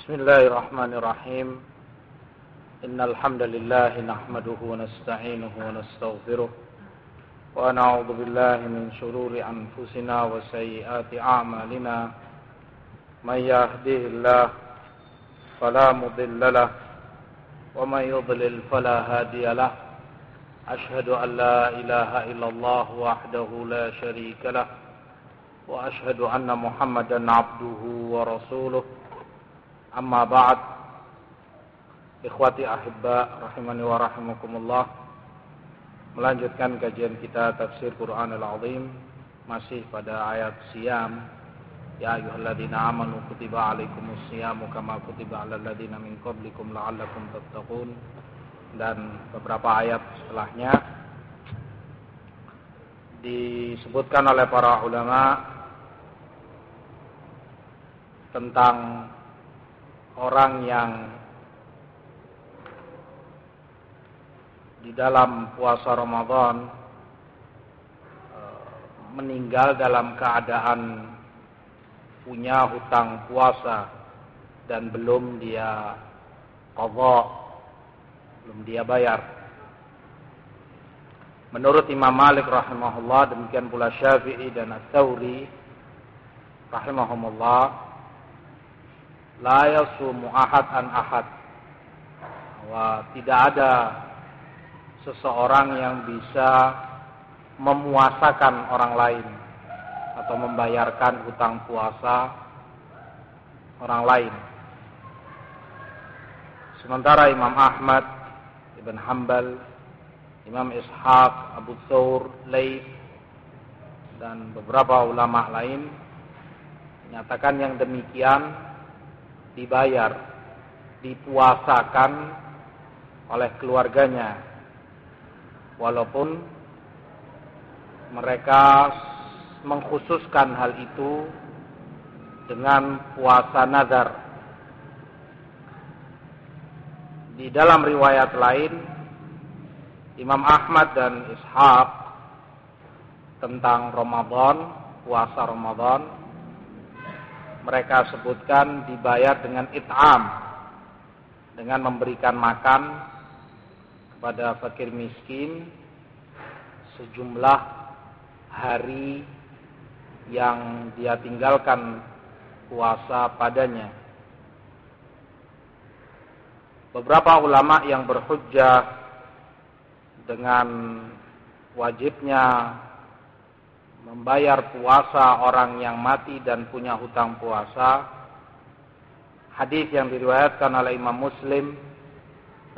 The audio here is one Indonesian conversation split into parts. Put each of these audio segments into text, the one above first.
Bismillahirrahmanirrahim. Innal hamdalillah nahmaduhu wa nasta'inuhu wa nastaghfiruh wa na'udzu billahi min shururi anfusina wa sayyiati a'malina. May yahdihillahu fala mudilla lahu wa may yudlil fala hadiya lahu. Ashhadu an la ilaha illallah wahdahu la syarika lahu wa ashhadu anna Muhammadan 'abduhu wa rasuluh. Amma ba'd. Ikhwati ahibba rahimani wa rahimakumullah. Melanjutkan kajian kita tafsir Quran Al-Azim, masih pada ayat Siyam. Ya ayyuhalladzina amanu kutiba alaikumus siyamu kama kutiba alal ladzina min qablikum la'allakum tattaqun. Dan beberapa ayat setelahnya disebutkan oleh para ulama tentang orang yang di dalam puasa Ramadan meninggal dalam keadaan punya hutang puasa dan belum dia qadha, belum dia bayar. Menurut Imam Malik rahimahullah, demikian pula Syafi'i dan Ats-Tsauri rahimahumullah, la yasumu ahad an ahad, bahwa tidak ada seseorang yang bisa memuasakan orang lain atau membayarkan hutang puasa orang lain. Sementara Imam Ahmad Ibn Hanbal, Imam Ishaq, Abu Thawr, Laits, dan beberapa ulama lain menyatakan yang demikian dibayar, dipuasakan oleh keluarganya, walaupun mereka mengkhususkan hal itu dengan puasa nazar. Di dalam riwayat lain, Imam Ahmad dan Ishaq tentang Ramadan, puasa Ramadan, mereka sebutkan dibayar dengan it'am, dengan memberikan makan kepada fakir miskin sejumlah hari yang dia tinggalkan puasa padanya. Beberapa ulama yang berhujjah dengan wajibnya membayar puasa orang yang mati dan punya hutang puasa, hadis yang diriwayatkan oleh Imam Muslim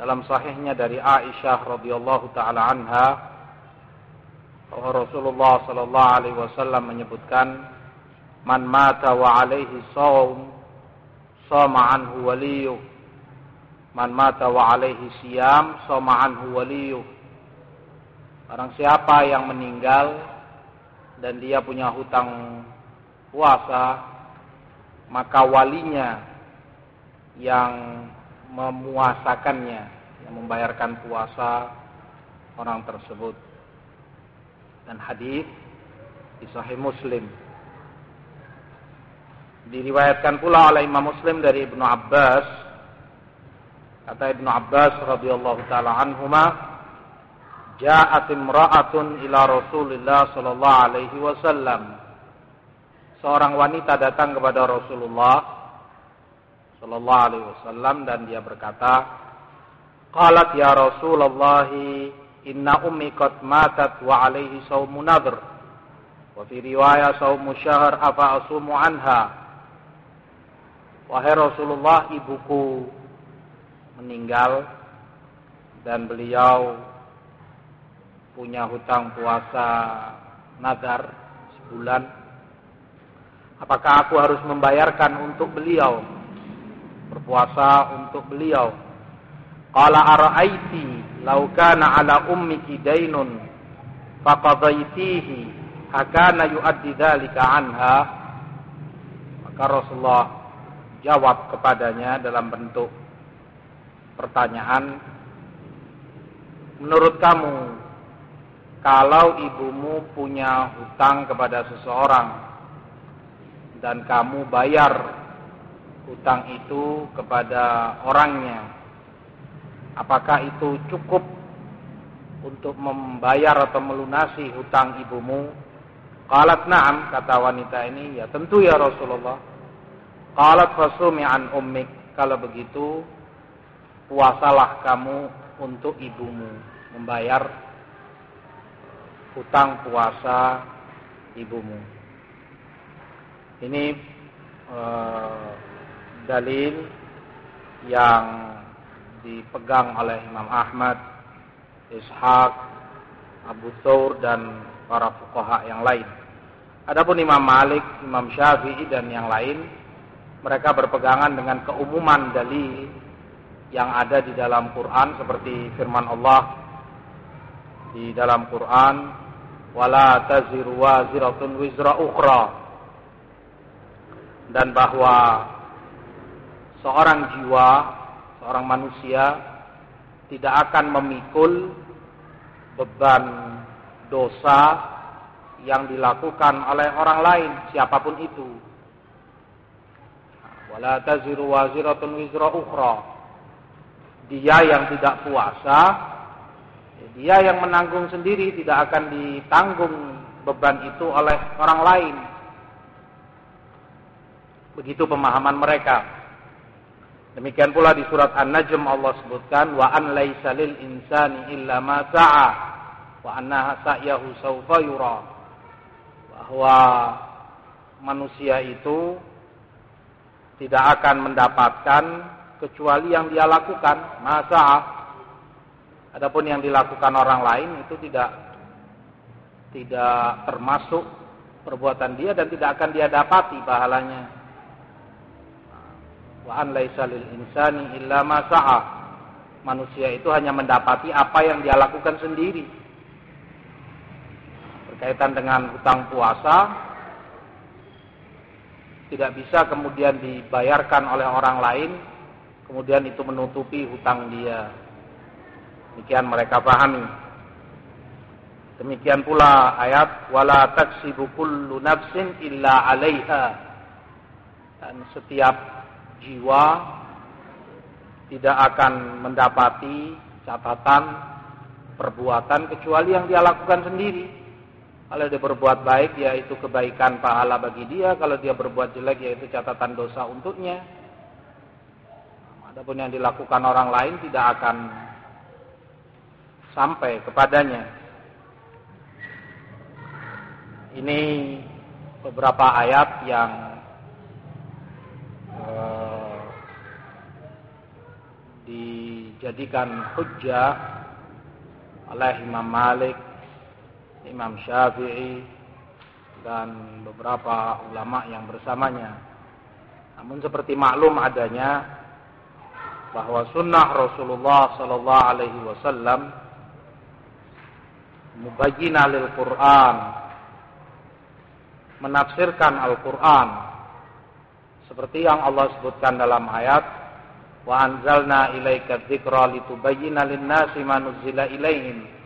dalam sahihnya dari Aisyah radhiyallahu taala anha, bahwa Rasulullah sallallahu alaihi wasallam menyebutkan, man mata wa alaihi shaum shama anhu waliyuh, man mata wa alaihi siyam shama anhu waliyuh. Barang siapa yang meninggal dan dia punya hutang puasa, maka walinya yang memuasakannya, yang membayarkan puasa orang tersebut. Dan hadis di Sahih Muslim. Diriwayatkan pula oleh Imam Muslim dari Ibnu Abbas. Kata Ibnu Abbas radhiyallahu taala anhuma, ja'at imra'atun ila Rasulillah sallallahu alaihi wasallam. Seorang wanita datang kepada Rasulullah sallallahu alaihi wasallam dan dia berkata, qalat ya Rasulullah, inna ummi qad matat wa alaihi shaumun nadhr wa fi riwayah shaumu syahr afa asumu anha. Wahai Rasulullah, ibuku meninggal dan beliau punya hutang puasa nazar sebulan. Apakah aku harus membayarkan untuk beliau, berpuasa untuk beliau? Qala ara'aiti law kana ala ummiki dainun faqadaitihi hakana yu'addi dzalika anha. Maka Rasulullah jawab kepadanya dalam bentuk pertanyaan, menurut kamu, kalau ibumu punya hutang kepada seseorang dan kamu bayar hutang itu kepada orangnya, apakah itu cukup untuk membayar atau melunasi hutang ibumu? Qalat na'am, kata wanita ini, ya tentu ya Rasulullah. Qalat fasumi an ummik, kalau begitu puasalah kamu untuk ibumu, membayar hutang puasa ibumu. Ini dalil yang dipegang oleh Imam Ahmad, Ishaq, Abu Thawr dan para fuqaha yang lain. Adapun Imam Malik, Imam Syafi'i dan yang lain, mereka berpegangan dengan keumuman dalil yang ada di dalam Quran seperti firman Allah di dalam Quran, wala taziru waziratun wizra ukhra, dan bahwa seorang jiwa, seorang manusia tidak akan memikul beban dosa yang dilakukan oleh orang lain, siapapun itu. Wala taziru waziratun wizra ukhra. Dia yang tidak puasa, dia yang menanggung sendiri, tidak akan ditanggung beban itu oleh orang lain. Begitu pemahaman mereka. Demikian pula di surat An-Najm Allah sebutkan, wa an laisa lil insani illa ma sa'a wa anna sa'yahu sawfa yura. Bahwa manusia itu tidak akan mendapatkan kecuali yang dia lakukan, masa. Adapun yang dilakukan orang lain itu tidak termasuk perbuatan dia dan tidak akan dia dapati pahalanya. Wa an laisa lil insani illa ma sa'a. Manusia itu hanya mendapati apa yang dia lakukan sendiri. Berkaitan dengan hutang puasa, tidak bisa kemudian dibayarkan oleh orang lain, kemudian itu menutupi hutang dia. Demikian mereka pahami. Demikian pula ayat wala taksibu kullu nafsin illa 'alaiha. Dan setiap jiwa tidak akan mendapati catatan perbuatan kecuali yang dia lakukan sendiri. Kalau dia berbuat baik, yaitu kebaikan pahala bagi dia. Kalau dia berbuat jelek, yaitu catatan dosa untuknya. Adapun yang dilakukan orang lain tidak akan sampai kepadanya. Ini beberapa ayat yang dijadikan hujjah oleh Imam Malik, Imam Syafi'i dan beberapa ulama yang bersamanya. Namun seperti maklum adanya bahwa sunnah Rasulullah sallallahu alaihi wasallam mubayyinah lil Quran, menafsirkan Al-Quran seperti yang Allah sebutkan dalam ayat wa anzalna ilaika dzikra litubayyina lin-nasi ma nuzila ilaihim.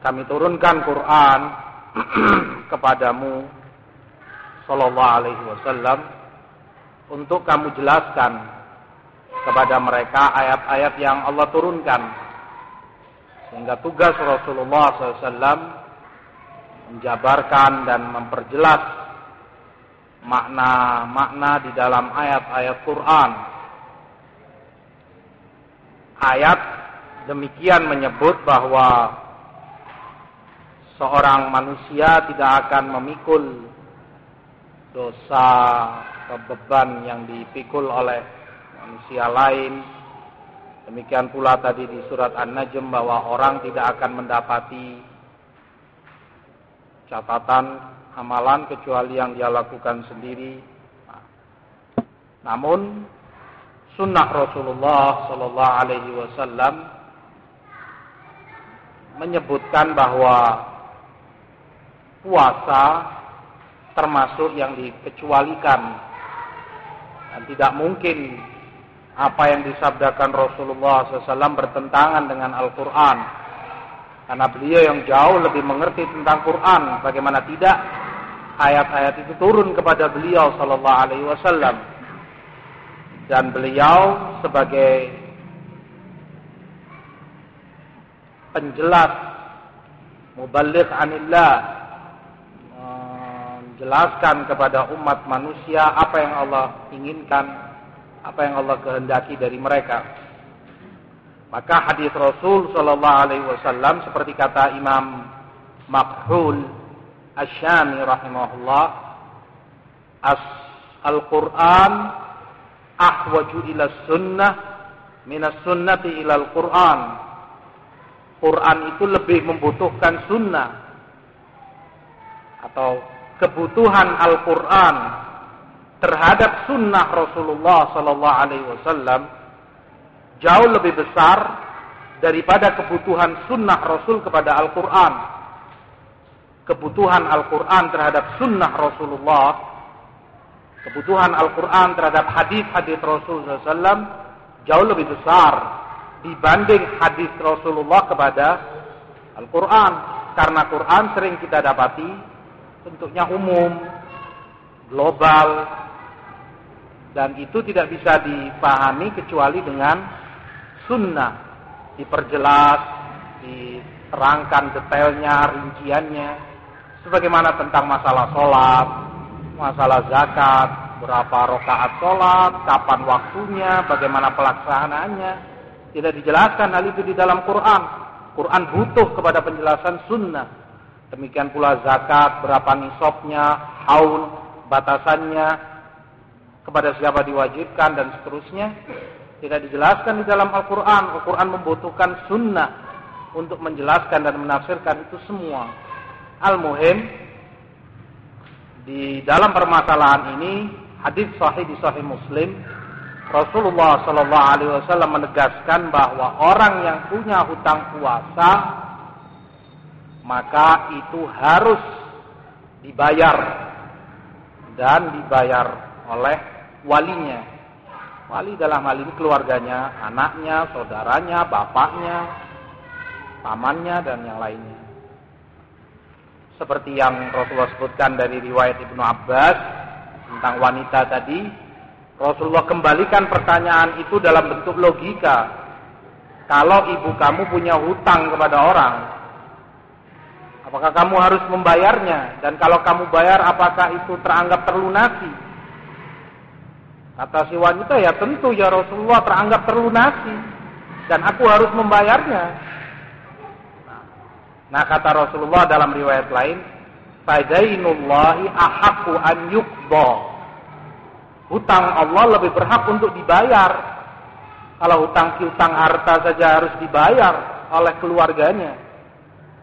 Kami turunkan Quran kepadamu sallallahu alaihi wasallam untuk kamu jelaskan kepada mereka ayat-ayat yang Allah turunkan. Sehingga tugas Rasulullah SAW menjabarkan dan memperjelas makna-makna di dalam ayat-ayat Quran. Ayat demikian menyebut bahwa seorang manusia tidak akan memikul dosa atau beban yang dipikul oleh manusia lain. Demikian pula tadi di surat An-Najm bahwa orang tidak akan mendapati catatan amalan kecuali yang dia lakukan sendiri. Namun sunnah Rasulullah sallallahu alaihi wasallam menyebutkan bahwa puasa termasuk yang dikecualikan dan tidak mungkin apa yang disabdakan Rasulullah SAW bertentangan dengan Al-Quran, karena beliau yang jauh lebih mengerti tentang Quran. Bagaimana tidak? ayat-ayat itu turun kepada beliau sallallahu alaihi wasallam, dan beliau sebagai penjelas, muballigh anillah, menjelaskan kepada umat manusia apa yang Allah inginkan, apa yang Allah kehendaki dari mereka. Maka hadis Rasul sallallahu alaihi wasallam seperti kata Imam Makhul Asy-Syami rahimahullah, Al-Qur'an ahwaju ila sunnah minas sunnati ilal Qur'an. Quran itu lebih membutuhkan sunnah, atau kebutuhan Al-Quran terhadap sunnah Rasulullah sallallahu alaihi wasallam jauh lebih besar daripada kebutuhan sunnah Rasul kepada Al-Quran. Kebutuhan Al-Quran terhadap sunnah Rasulullah, kebutuhan Al-Quran terhadap hadis-hadis Rasulullah SAW jauh lebih besar dibanding hadis Rasulullah kepada Al-Quran. Karena Quran sering kita dapati bentuknya umum, global, dan itu tidak bisa dipahami kecuali dengan sunnah. Diperjelas, diterangkan detailnya, rinciannya, sebagaimana tentang masalah sholat, masalah zakat, berapa rakaat sholat, kapan waktunya, bagaimana pelaksanaannya. Tidak dijelaskan hal itu di dalam Quran. Quran butuh kepada penjelasan sunnah. Demikian pula zakat, berapa nisabnya, haul, batasannya, kepada siapa diwajibkan, dan seterusnya. Tidak dijelaskan di dalam Al-Quran. Al-Quran membutuhkan sunnah untuk menjelaskan dan menafsirkan itu semua. Al-Muhim, di dalam permasalahan ini, hadis sahih di Sahih Muslim, Rasulullah sallallahu alaihi wasallam menegaskan bahwa orang yang punya hutang puasa maka itu harus dibayar, dan dibayar oleh walinya. Wali dalam hal ini keluarganya, anaknya, saudaranya, bapaknya, pamannya, dan yang lainnya. Seperti yang Rasulullah sebutkan dari riwayat Ibnu Abbas tentang wanita tadi, Rasulullah kembalikan pertanyaan itu dalam bentuk logika. Kalau ibu kamu punya hutang kepada orang, apakah kamu harus membayarnya? Dan kalau kamu bayar, apakah itu teranggap terlunasi? Kata si wanita, ya tentu ya Rasulullah, teranggap terlunasi, dan aku harus membayarnya. Nah, kata Rasulullah dalam riwayat lain, fadainullahi ahaqqu an yuqda. Hutang Allah lebih berhak untuk dibayar. Kalau hutang piutang harta saja harus dibayar oleh keluarganya.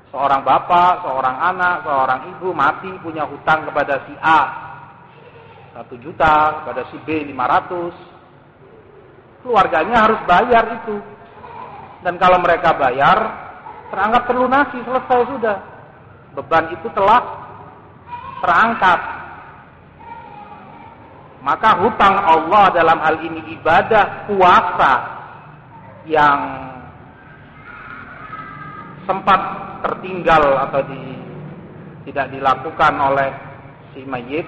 Seorang bapak, seorang anak, seorang ibu mati punya hutang kepada si A 1 juta, kepada si B 500. Keluarganya harus bayar itu. Dan kalau mereka bayar, teranggap terlunasi, selesai sudah. Beban itu telah terangkat. Maka hutang Allah dalam hal ini ibadah puasa yang sempat tertinggal atau tidak dilakukan oleh si mayit,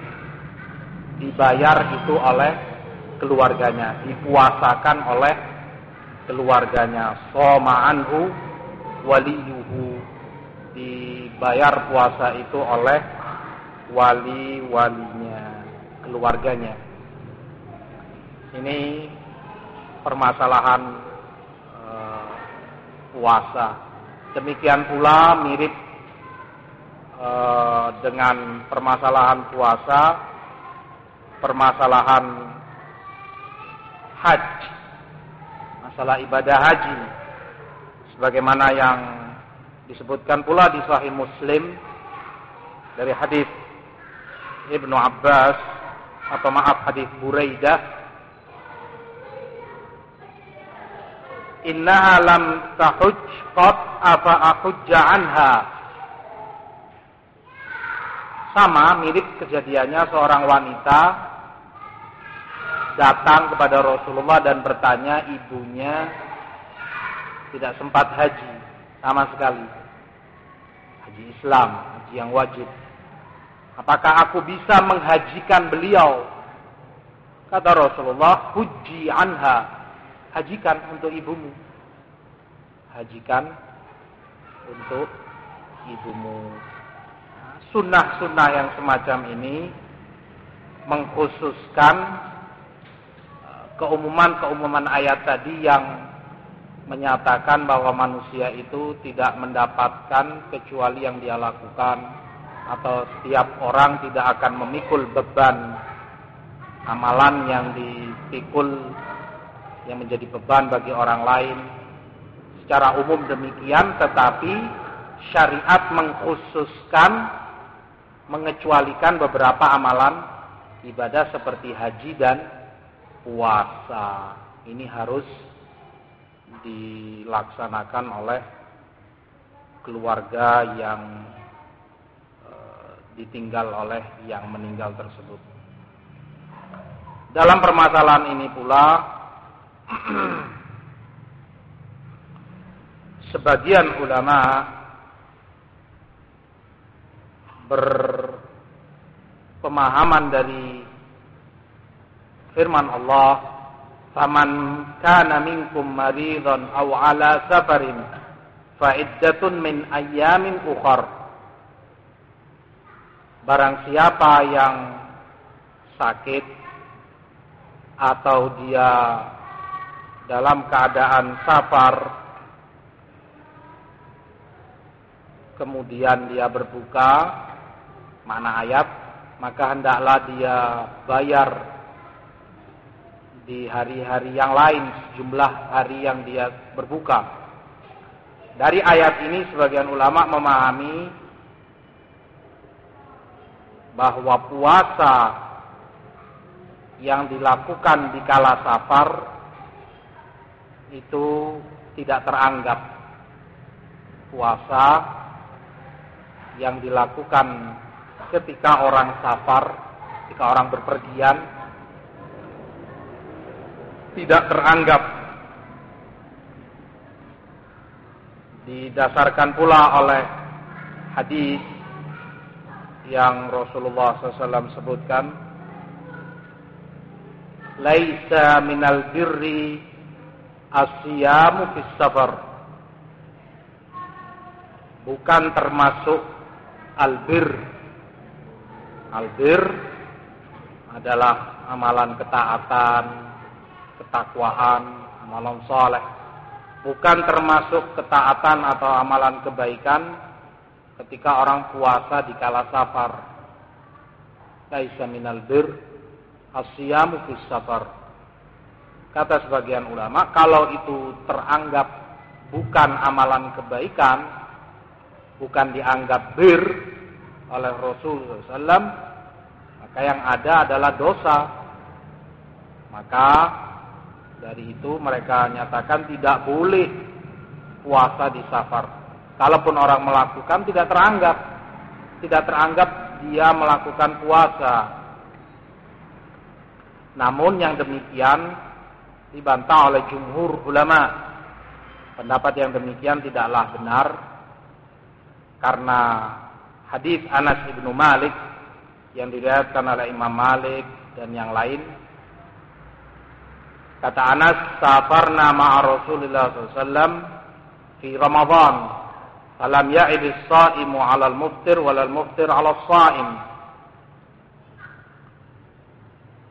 dibayar itu oleh keluarganya, dipuasakan oleh keluarganya. Shoma anhu waliyuhu, dibayar puasa itu oleh wali-walinya, keluarganya. Ini permasalahan puasa. Demikian pula mirip dengan permasalahan puasa, permasalahan haji, masalah ibadah haji, sebagaimana yang disebutkan pula di Sahih Muslim dari hadis Ibnu Abbas, atau maaf, hadis Buraidah, innaha lam tahuj qad afa ahujja anha. Sama mirip kejadiannya seorang wanita datang kepada Rasulullah dan bertanya, ibunya tidak sempat haji sama sekali, haji Islam, haji yang wajib. apakah aku bisa menghajikan beliau? Kata Rasulullah, hujji anha, hajikan untuk ibumu. Hajikan untuk ibumu. Sunnah-sunnah yang semacam ini mengkhususkan keumuman ayat tadi yang menyatakan bahwa manusia itu tidak mendapatkan kecuali yang dia lakukan, atau setiap orang tidak akan memikul beban amalan yang dipikul yang menjadi beban bagi orang lain. Secara umum demikian, tetapi syariat mengkhususkan, mengecualikan beberapa amalan ibadah seperti haji dan puasa. Ini harus dilaksanakan oleh keluarga yang ditinggal oleh yang meninggal tersebut. Dalam permasalahan ini pula sebagian ulama berpemahaman dari firman Allah, "Faman kana minkum maridan aw ala safarin fa iddatun min ayyamin ukhar." Barang siapa yang sakit atau dia dalam keadaan safar, kemudian dia berbuka, makna ayat, maka hendaklah dia bayar di hari-hari yang lain sejumlah hari yang dia berbuka. Dari ayat ini sebagian ulama memahami bahwa puasa yang dilakukan di kala safar itu tidak teranggap. Puasa yang dilakukan ketika orang safar, ketika orang berpergian, tidak teranggap. Didasarkan pula oleh hadis yang Rasulullah SAW sebutkan, laisa minal birri as-siyamu fis safar. Bukan termasuk albir. Albir adalah amalan ketaatan, ketakwaan, amalan saleh. Bukan termasuk ketaatan atau amalan kebaikan ketika orang puasa di kala safar. Laisa minal bir as-siyamu fis safar. Kata sebagian ulama, kalau itu teranggap bukan amalan kebaikan, bukan dianggap bir oleh Rasulullah SAW, maka yang ada adalah dosa. Maka dari itu mereka nyatakan tidak boleh puasa di safar. Kalaupun orang melakukan tidak teranggap dia melakukan puasa. Namun yang demikian dibantah oleh jumhur ulama. Pendapat yang demikian tidaklah benar, karena hadis Anas ibnu Malik yang diriwayatkan oleh Imam Malik dan yang lain. Kata Anas, safarna ma'a Rasulullah SAW fi Ramadan, falam ya'id as-sa'imu 'ala al-muftir wal muftir 'ala as-sa'im.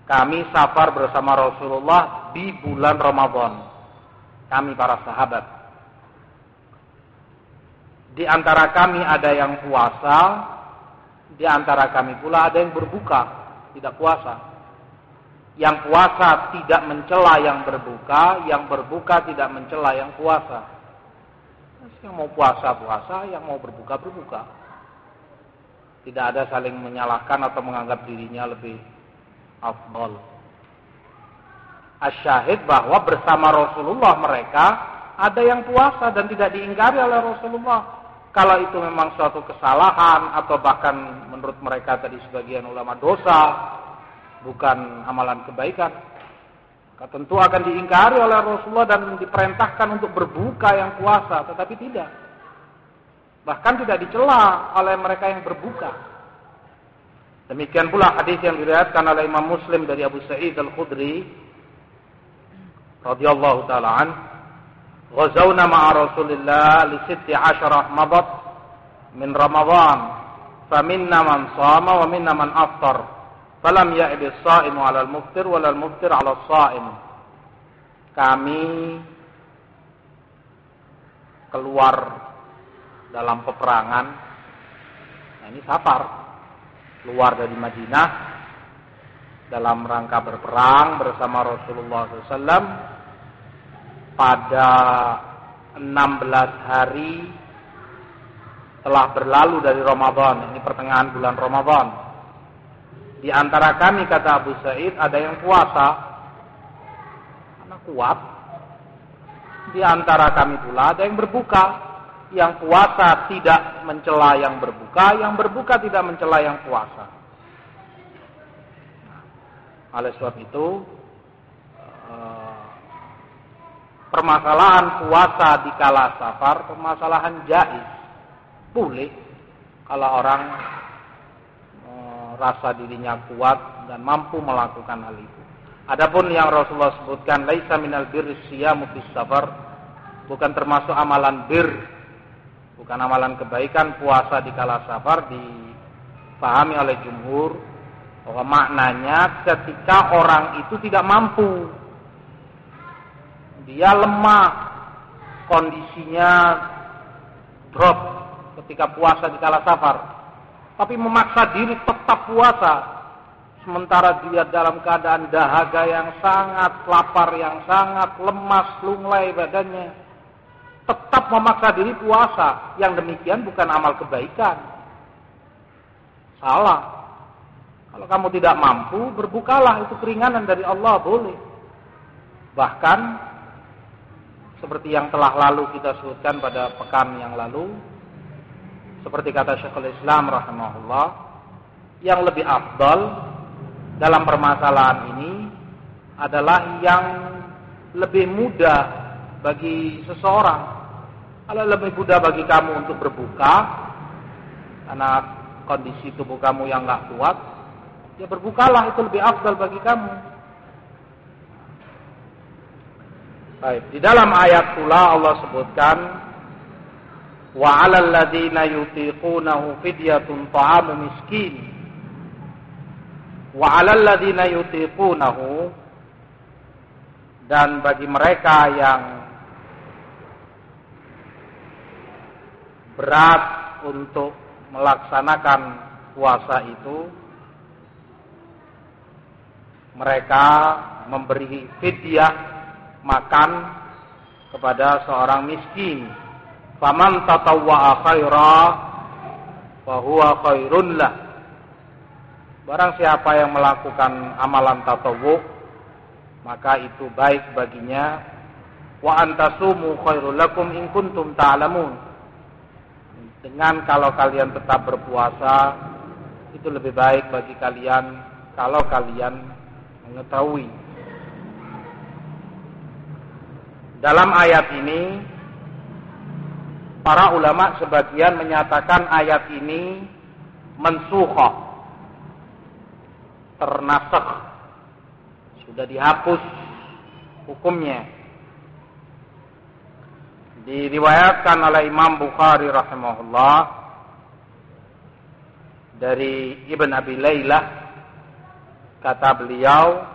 Kami safar bersama Rasulullah di bulan Ramadan. Kami para sahabat. Di antara kami ada yang puasa, di antara kami pula ada yang berbuka, tidak puasa. Yang puasa tidak mencela yang berbuka tidak mencela yang puasa. Yang mau puasa, yang mau berbuka. Tidak ada saling menyalahkan atau menganggap dirinya lebih afdal. Asyahid bahwa bersama Rasulullah mereka ada yang puasa dan tidak diingkari oleh Rasulullah. Kalau itu memang suatu kesalahan atau bahkan menurut mereka tadi sebagian ulama dosa, bukan amalan kebaikan, maka tentu akan diingkari oleh Rasulullah dan diperintahkan untuk berbuka yang puasa, tetapi tidak. Bahkan tidak dicela oleh mereka yang berbuka. Demikian pula hadis yang diriwayatkan oleh Imam Muslim dari Abu Sa'id Al-Khudri radhiyallahu taala an, "Ghazawna ma'a Rasulillah li 16 madat min Ramadan, faminna man shama wa minna man aftar, falam ya'ib as-sha'imu 'ala al-muftir wa al-muftir 'ala as-sha'im." Kami keluar dalam peperangan. Nah, ini safar. Keluar dari Madinah dalam rangka berperang bersama Rasulullah SAW pada 16 hari telah berlalu dari Ramadan. Ini pertengahan bulan Ramadan. Di antara kami, kata Abu Sa'id, ada yang puasa karena kuat. Di antara kami pula ada yang berbuka. Yang puasa tidak mencela yang berbuka tidak mencela yang puasa. Oleh sebab itu, permasalahan puasa di kala safar, permasalahan jaiz, boleh kalau orang rasa dirinya kuat dan mampu melakukan hal itu. Adapun yang Rasulullah sebutkan, laisa minal birri siyamu fis safar, bukan termasuk amalan bir, bukan amalan kebaikan puasa di kala safar, dipahami oleh jumhur bahwa maknanya ketika orang itu tidak mampu, dia lemah, kondisinya drop ketika puasa di kala safar, tapi memaksa diri tetap puasa, sementara dia dalam keadaan dahaga yang sangat, lapar yang sangat, lemas, lunglai badannya, tetap memaksa diri puasa. Yang demikian bukan amal kebaikan. Salah. Kalau kamu tidak mampu, berbukalah, itu keringanan dari Allah, boleh. Bahkan seperti yang telah lalu kita sebutkan pada pekan yang lalu, seperti kata Syekhul Islam rahimahullah, yang lebih afdal dalam permasalahan ini adalah yang lebih mudah bagi seseorang. Kalau lebih mudah bagi kamu untuk berbuka karena kondisi tubuh kamu yang nggak kuat, ya berbukalah, itu lebih afdal bagi kamu. Baik, di dalam ayat pula Allah sebutkan, wa 'alal ladzina yutiqunahu fidyatun ta'amu miskin. Wa 'alal ladzina yutiqunahu, dan bagi mereka yang berat untuk melaksanakan puasa itu, mereka memberi fidyah, makan kepada seorang miskin. Faman tatawwa'a khaira fa huwa khairun lah. Barang siapa yang melakukan amalan tatawwu, maka itu baik baginya. Wa antasumu khairul lakum in kuntum ta'lamun. Dengan kalau kalian tetap berpuasa, itu lebih baik bagi kalian kalau kalian mengetahui. Dalam ayat ini, para ulama sebagian menyatakan ayat ini mansukha, ternasakh, sudah dihapus hukumnya. Diriwayatkan oleh Imam Bukhari rahimahullah dari Ibn Abi Laylah, kata beliau,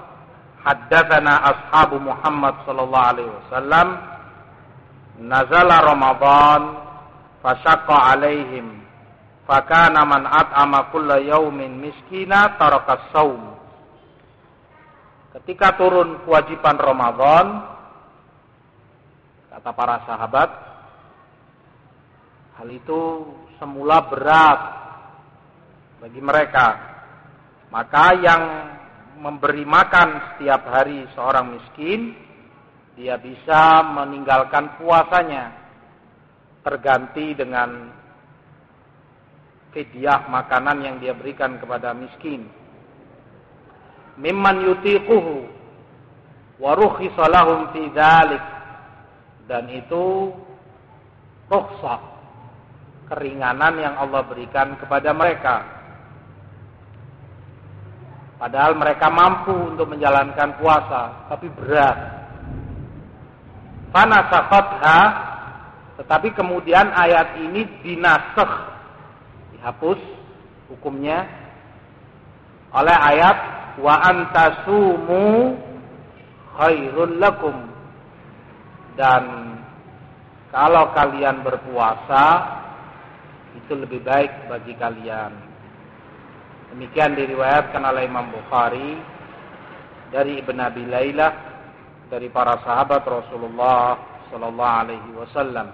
haddatsana ashabu Muhammad sallallahu alaihi wasallam, nazala Ramadan fasyaqqa alaihim fakana man at'ama kulla yaumin miskina taraka shaum. Ketika turun kewajiban Ramadan, kata para sahabat, hal itu semula berat bagi mereka. Maka yang memberi makan setiap hari seorang miskin, dia bisa meninggalkan puasanya, terganti dengan fidyah makanan yang dia berikan kepada miskin. Mimman yutiquhu wa rukhisa lahum fi dzalik. Dan itu rukhsah, keringanan yang Allah berikan kepada mereka. Padahal mereka mampu untuk menjalankan puasa, tapi berat. Fanasakhatha, tetapi kemudian ayat ini dinasakh, dihapus hukumnya oleh ayat wa antasumu khairul lakum. Dan kalau kalian berpuasa itu lebih baik bagi kalian. Demikian diriwayatkan oleh Imam Bukhari dari Ibn Abi Lailah dari para sahabat Rasulullah sallallahu alaihi wasallam.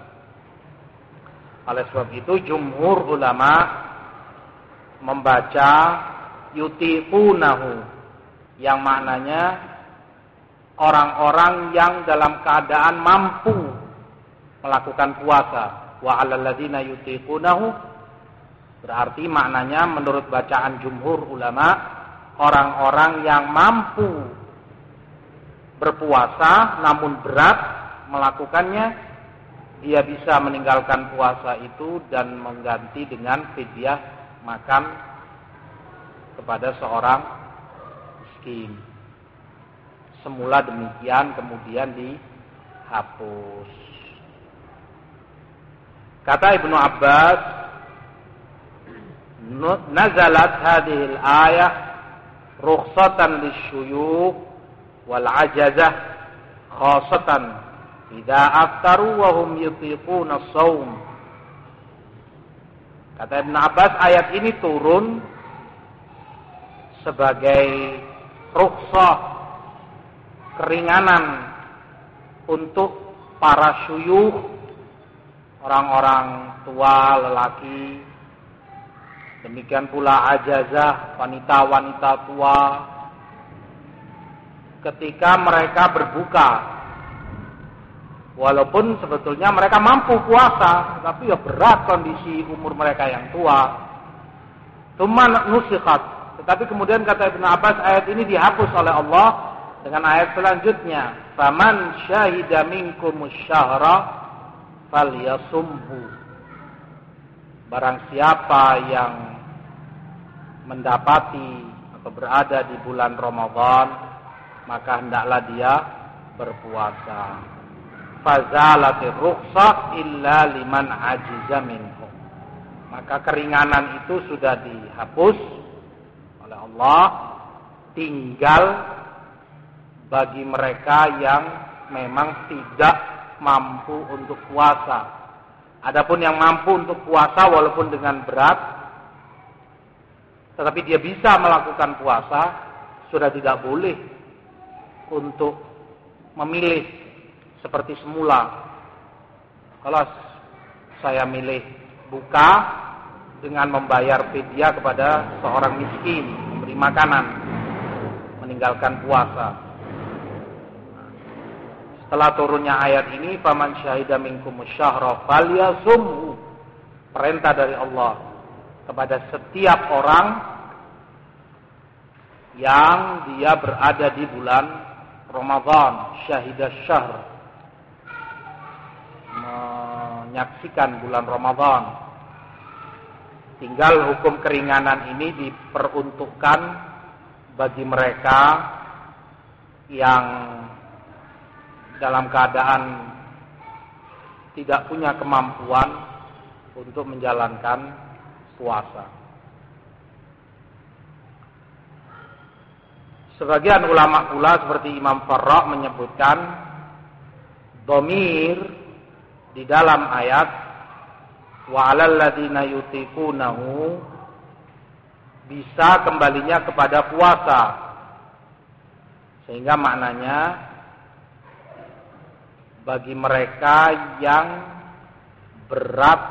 Oleh sebab itu jumhur ulama membaca yutiqunahu yang maknanya orang-orang yang dalam keadaan mampu melakukan puasa. Wa 'alal ladzina yutiqunahu berarti maknanya menurut bacaan jumhur ulama orang-orang yang mampu berpuasa namun berat melakukannya, dia bisa meninggalkan puasa itu dan mengganti dengan fidyah makan kepada seorang miskin. Semula demikian, kemudian dihapus. Kata Ibnu Abbas, nazalat hadhil ayah rukhsatan lisyuyukh wal ajazah khasatan idza aftaru wa hum yutiquna as-shaum. Kata Ibnu Abbas, ayat ini turun sebagai rukhsah, keringanan untuk para syuyukh, orang-orang tua lelaki. Demikian pula ajazah, wanita-wanita tua, ketika mereka berbuka. Walaupun sebetulnya mereka mampu puasa, tapi ya berat kondisi umur mereka yang tua. Tuman nusikhat. Tetapi kemudian kata Ibnu Abbas, ayat ini dihapus oleh Allah dengan ayat selanjutnya. Faman syahida minkumus syahra falyasumhu. Barang siapa yang mendapati atau berada di bulan Ramadan, maka hendaklah dia berpuasa. Fazalatir rukhsah illa liman ajiza minhum. Maka keringanan itu sudah dihapus oleh Allah, tinggal bagi mereka yang memang tidak mampu untuk puasa. Adapun yang mampu untuk puasa walaupun dengan berat, tetapi dia bisa melakukan puasa, sudah tidak boleh untuk memilih seperti semula. Kalau saya milih buka dengan membayar fidyah kepada seorang miskin, memberi makanan, meninggalkan puasa. Setelah turunnya ayat ini, faman syahida minkumus syahra falyasumhu, perintah dari Allah kepada setiap orang yang dia berada di bulan Ramadan, syahidah syahr, menyaksikan bulan Ramadan. Tinggal hukum keringanan ini diperuntukkan bagi mereka yang dalam keadaan tidak punya kemampuan untuk menjalankan puasa. Sebagian ulama pula seperti Imam Farra menyebutkan dhamir di dalam ayat wa 'alal ladzina yutiqunahu bisa kembalinya kepada puasa. Sehingga maknanya bagi mereka yang berat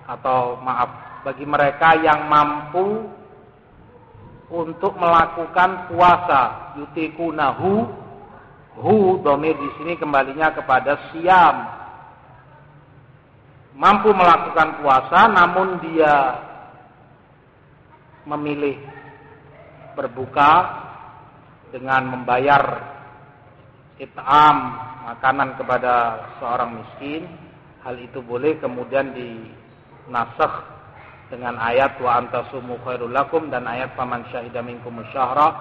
atau bagi mereka yang mampu untuk melakukan puasa, yutikunahu, dhamir di sini kembalinya kepada siyam. Mampu melakukan puasa namun dia memilih berbuka dengan membayar it'am, makanan kepada seorang miskin, hal itu boleh kemudian dinasakh dengan ayat wa antasumu khairul lakum dan ayat faman syahida minkumus syahra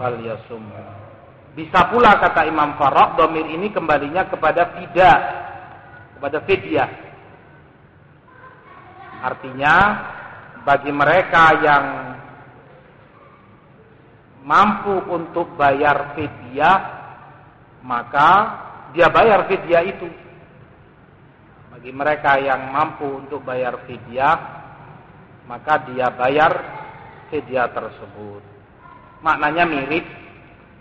falyasum. Bisa pula kata Imam Farraq, dhamir ini kembalinya kepada fidyah, kepada fidyah. Artinya bagi mereka yang mampu untuk bayar fidyah, maka dia bayar fidyah itu. Bagi mereka yang mampu untuk bayar fidyah, maka dia bayar fidyah tersebut. Maknanya mirip,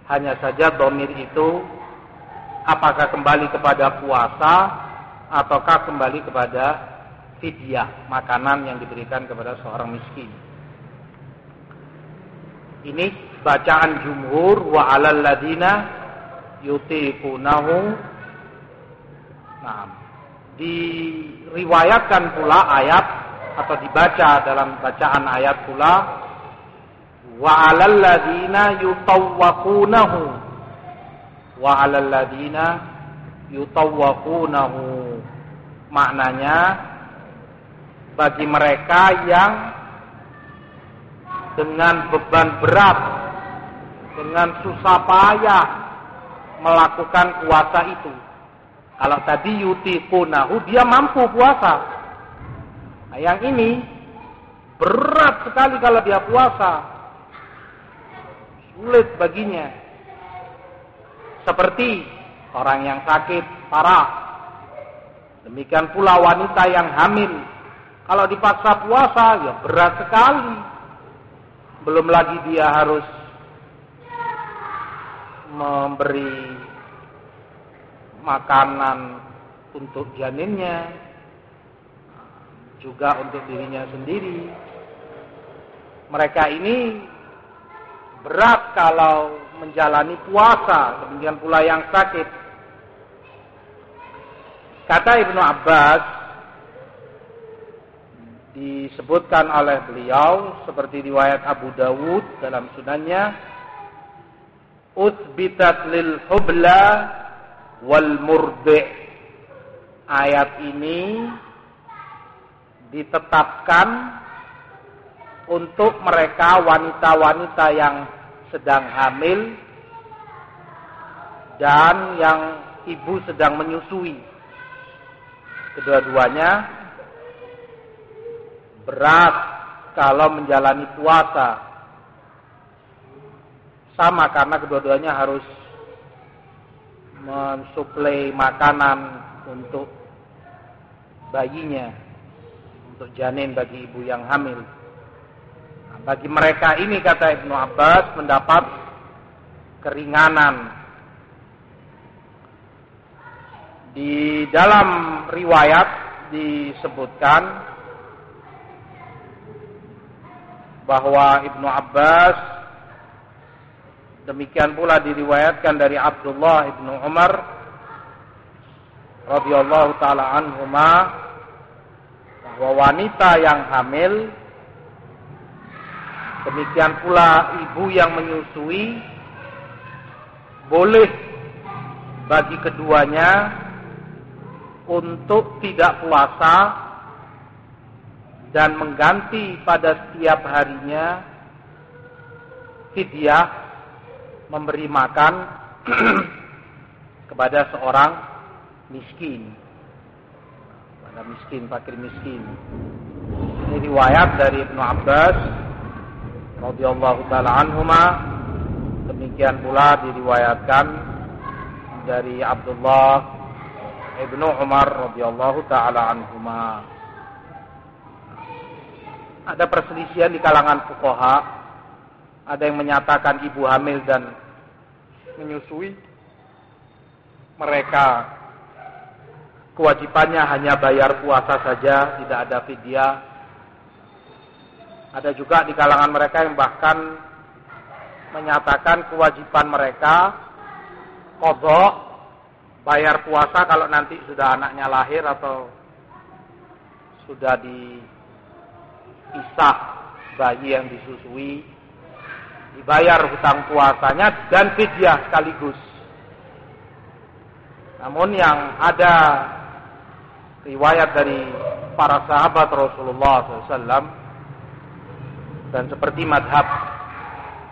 hanya saja dhamir itu apakah kembali kepada puasa ataukah kembali kepada fidyah, makanan yang diberikan kepada seorang miskin. Ini bacaan jumhur wa 'alal ladina yutiqunahu. Nah, diriwayatkan pula ayat atau dibaca dalam bacaan ayat pula wa 'alal ladina yutawwaqunahu wa 'alal ladina yutawwaqunahu. Maknanya bagi mereka yang dengan beban berat, dengan susah payah melakukan puasa itu. Kalau tadi yutiqunahu, dia mampu puasa. Nah, yang ini berat sekali kalau dia puasa, sulit baginya. Seperti orang yang sakit parah, demikian pula wanita yang hamil. Kalau dipaksa puasa, ya berat sekali. Belum lagi dia harus memberi makanan untuk janinnya, juga untuk dirinya sendiri. Mereka ini berat kalau menjalani puasa, demikian pula yang sakit. Kata Ibnu Abbas, disebutkan oleh beliau seperti riwayat Abu Dawud dalam sunannya, utsbitat lil hubla wal murdi'. Ayat ini ditetapkan untuk mereka wanita-wanita yang sedang hamil dan yang ibu sedang menyusui. Kedua-duanya berat kalau menjalani puasa. Sama karena kedua-duanya harus mensuplai makanan untuk bayinya, untuk janin bagi ibu yang hamil. Nah, bagi mereka ini kata Ibnu Abbas mendapat keringanan. Di dalam riwayat disebutkan bahwa Ibnu Abbas, demikian pula diriwayatkan dari Abdullah ibnu Umar radhiyallahu taala anhuma, bahwa wanita yang hamil, demikian pula ibu yang menyusui, boleh bagi keduanya untuk tidak puasa dan mengganti pada setiap harinya fidyah, memberi makan kepada seorang miskin, pada miskin, fakir miskin. Ini riwayat dari Ibnu Abbas radhiyallahu taala anhuma, demikian pula diriwayatkan dari Abdullah ibnu Umar radhiyallahu taala anhuma. Ada perselisihan di kalangan fuqaha. Ada yang menyatakan ibu hamil dan menyusui, mereka kewajibannya hanya bayar puasa saja, tidak ada fidyah. Ada juga di kalangan mereka yang bahkan menyatakan kewajiban mereka qadha, bayar puasa kalau nanti sudah anaknya lahir atau sudah dipisah bayi yang disusui, dibayar hutang puasanya dan fidyah sekaligus. Namun yang ada riwayat dari para sahabat Rasulullah SAW dan seperti madhab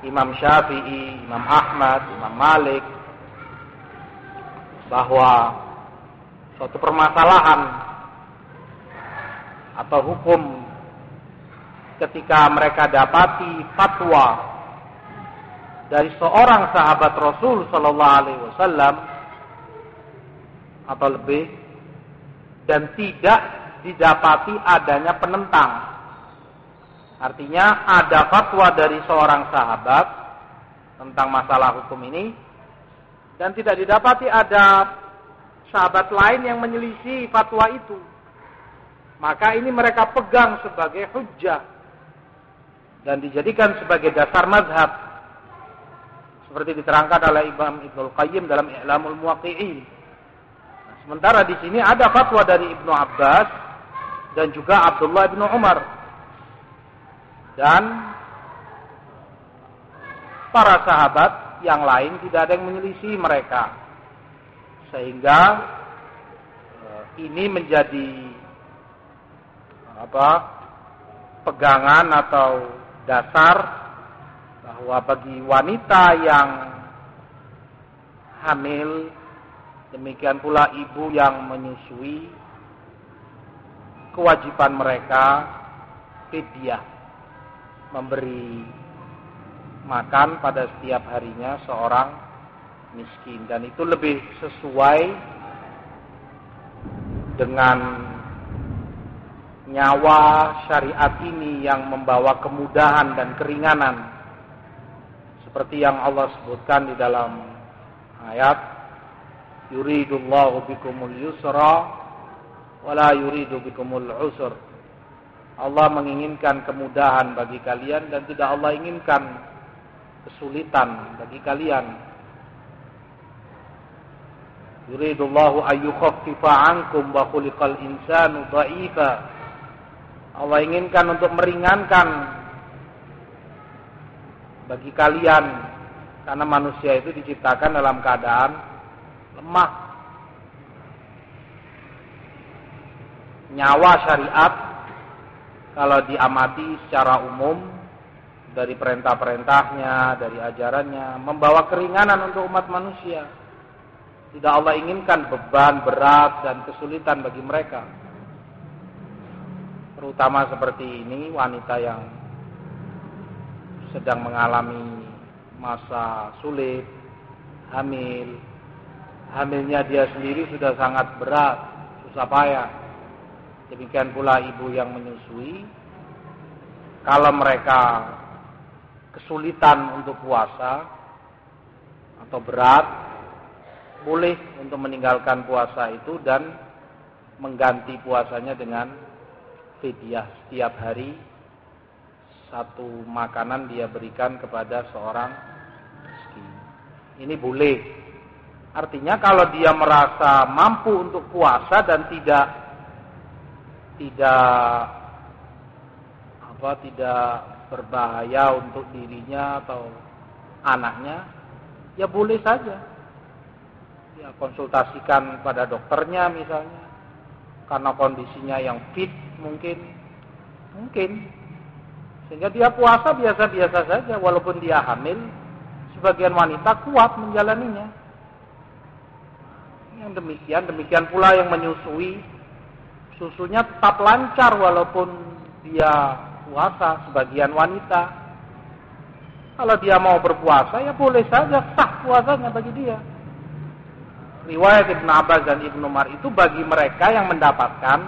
Imam Syafi'i, Imam Ahmad, Imam Malik, bahwa suatu permasalahan atau hukum ketika mereka dapati fatwa dari seorang sahabat Rasul sallallahu alaihi wasallam atau lebih dan tidak didapati adanya penentang. Artinya ada fatwa dari seorang sahabat tentang masalah hukum ini dan tidak didapati ada sahabat lain yang menyelisih fatwa itu. Maka ini mereka pegang sebagai hujjah dan dijadikan sebagai dasar mazhab. Seperti diterangkan oleh Imam Ibnul Qayyim dalam I'lamul Muwaqqi'in. Nah, sementara di sini ada fatwa dari Ibnu Abbas dan juga Abdullah bin Umar. Dan para sahabat yang lain tidak ada yang menyelisih mereka. Sehingga ini menjadi pegangan atau dasar bahwa bagi wanita yang hamil, demikian pula ibu yang menyusui, kewajiban mereka fidyah, memberi makan pada setiap harinya seorang miskin, dan itu lebih sesuai dengan nyawa syariat ini yang membawa kemudahan dan keringanan seperti yang Allah sebutkan di dalam ayat yuridullahu bikumul yusra wala yuridu bikumul usr. Allah menginginkan kemudahan bagi kalian dan tidak Allah inginkan kesulitan bagi kalian. Yuridullahu ayyukhaffifa 'ankum wa khuliqal insanu dha'ifa. Allah inginkan untuk meringankan bagi kalian karena manusia itu diciptakan dalam keadaan lemah. Nyawa syariat kalau diamati secara umum dari perintah-perintahnya, dari ajarannya, membawa keringanan untuk umat manusia. Tidak Allah inginkan beban, berat, dan kesulitan bagi mereka. Terutama seperti ini, wanita yang sedang mengalami masa sulit, hamil. Hamilnya dia sendiri sudah sangat berat, susah payah. Demikian pula ibu yang menyusui. Kalau mereka kesulitan untuk puasa atau berat, boleh untuk meninggalkan puasa itu dan mengganti puasanya dengan fidyah. Setiap hari satu makanan dia berikan kepada seorang miskin. Ini boleh. Artinya kalau dia merasa mampu untuk puasa dan tidak berbahaya untuk dirinya atau anaknya, ya boleh saja. Ya konsultasikan pada dokternya misalnya, karena kondisinya yang fit mungkin, sehingga dia puasa biasa-biasa saja, walaupun dia hamil. Sebagian wanita kuat menjalaninya. Yang demikian pula yang menyusui, susunya tetap lancar walaupun dia puasa. Sebagian wanita, kalau dia mau berpuasa ya boleh saja, sah puasanya bagi dia. Riwayat Ibnu Abbas dan Ibnu Umar itu bagi mereka yang mendapatkan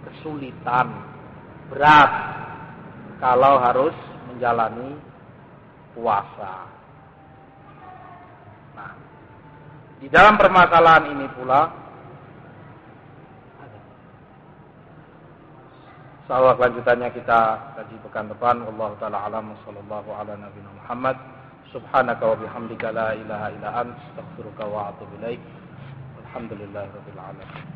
kesulitan, berat kalau harus menjalani puasa. Nah, di dalam permasalahan ini pula, insyaallah kelanjutannya kita kaji pekan depan. Wallahu taala alam, sallallahu ala nabiyina Muhammad. Subhanaka wa bihamdika la ilaha illa anta, astaghfiruka wa atubu ilaik. Alhamdulillahirabbil alamin.